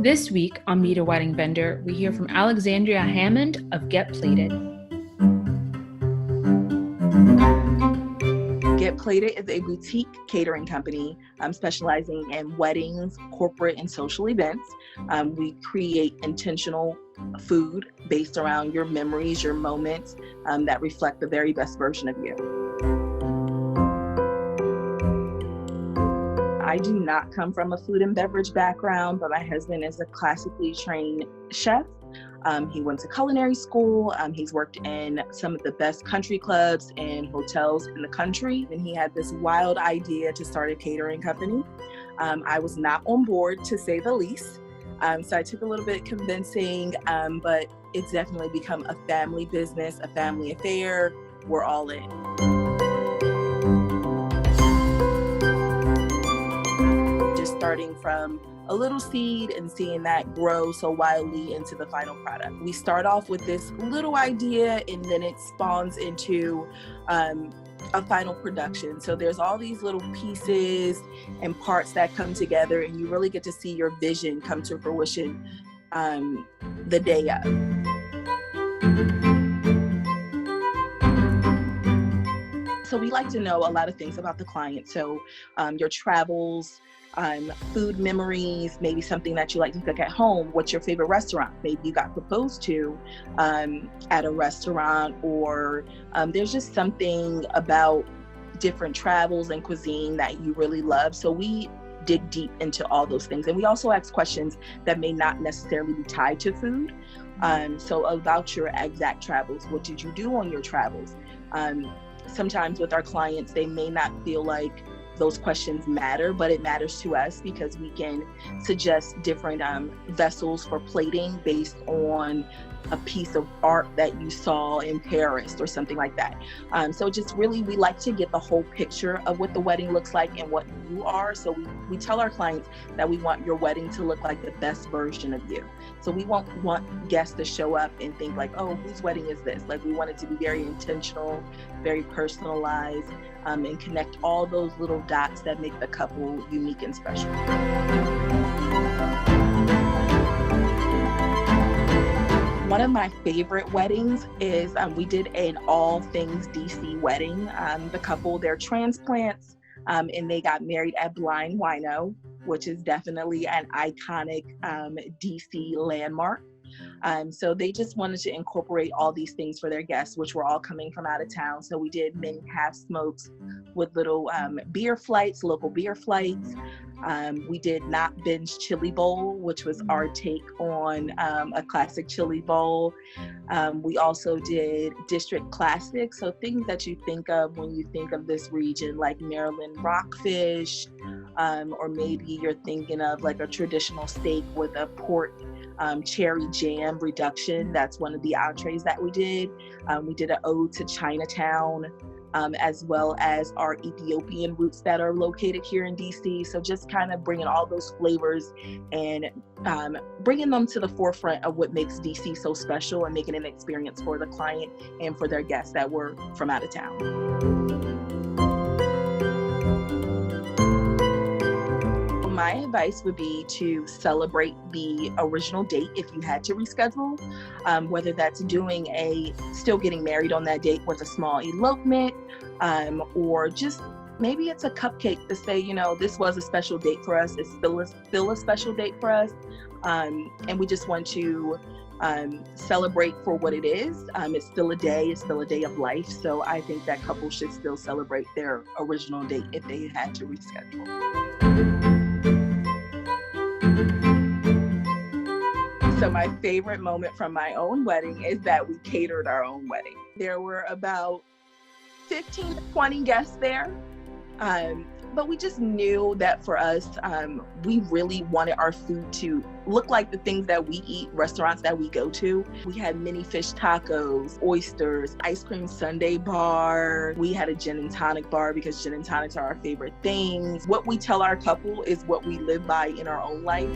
This week on Meet a Wedding Vendor, we hear from Alexandria Hammond of GetPlated. GetPlated is a boutique catering company specializing in weddings, corporate, and social events. We create intentional food based around your memories, your moments that reflect the very best version of you. I do not come from a food and beverage background, but my husband is a classically trained chef. He went to culinary school. He's worked in some of the best country clubs and hotels in the country. And he had this wild idea to start a catering company. I was not on board, to say the least. So I took a little bit convincing, but it's definitely become a family business, a family affair. We're all in. Starting from a little seed and seeing that grow so wildly into the final product. We start off with this little idea and then it spawns into a final production. So there's all these little pieces and parts that come together and you really get to see your vision come to fruition the day of. So we like to know a lot of things about the client. So your travels, food memories, maybe something that you like to cook at home. What's your favorite restaurant? Maybe you got proposed to at a restaurant, or there's just something about different travels and cuisine that you really love. So we dig deep into all those things. And we also ask questions that may not necessarily be tied to food. So about your exact travels, what did you do on your travels? Sometimes with our clients, they may not feel like those questions matter, but it matters to us because we can suggest different vessels for plating based on a piece of art that you saw in Paris or something like that. So just really, we like to get the whole picture of what the wedding looks like and what you are. So we tell our clients that we want your wedding to look like the best version of you. So we won't want guests to show up and think like, oh, whose wedding is this? Like, we want it to be very intentional, very personalized, and connect all those little dots that make the couple unique and special. One of my favorite weddings is we did an all things DC wedding. The couple, they're transplants, and they got married at Blind Wino, which is definitely an iconic DC landmark. So they just wanted to incorporate all these things for their guests, which were all coming from out of town. So we did mini half smokes with little beer flights, local beer flights. We did Not Binge Chili Bowl, which was our take on a classic chili bowl. We also did District Classics, so things that you think of when you think of this region, like Maryland rockfish, or maybe you're thinking of like a traditional steak with a pork cherry jam reduction. That's one of the entrees that we did. We did an ode to Chinatown, as well as our Ethiopian roots that are located here in DC. So just kind of bringing all those flavors and bringing them to the forefront of what makes DC so special and making an experience for the client and for their guests that were from out of town. My advice would be to celebrate the original date if you had to reschedule, whether that's still getting married on that date with a small elopement, or just maybe it's a cupcake to say, this was a special date for us. It's still a special date for us. And we just want to celebrate for what it is. It's still a day of life. So I think that couples should still celebrate their original date if they had to reschedule. So my favorite moment from my own wedding is that we catered our own wedding. There were about 15 to 20 guests there. But we just knew that for us, we really wanted our food to look like the things that we eat, restaurants that we go to. We had mini fish tacos, oysters, ice cream sundae bar. We had a gin and tonic bar because gin and tonics are our favorite things. What we tell our couple is what we live by in our own life.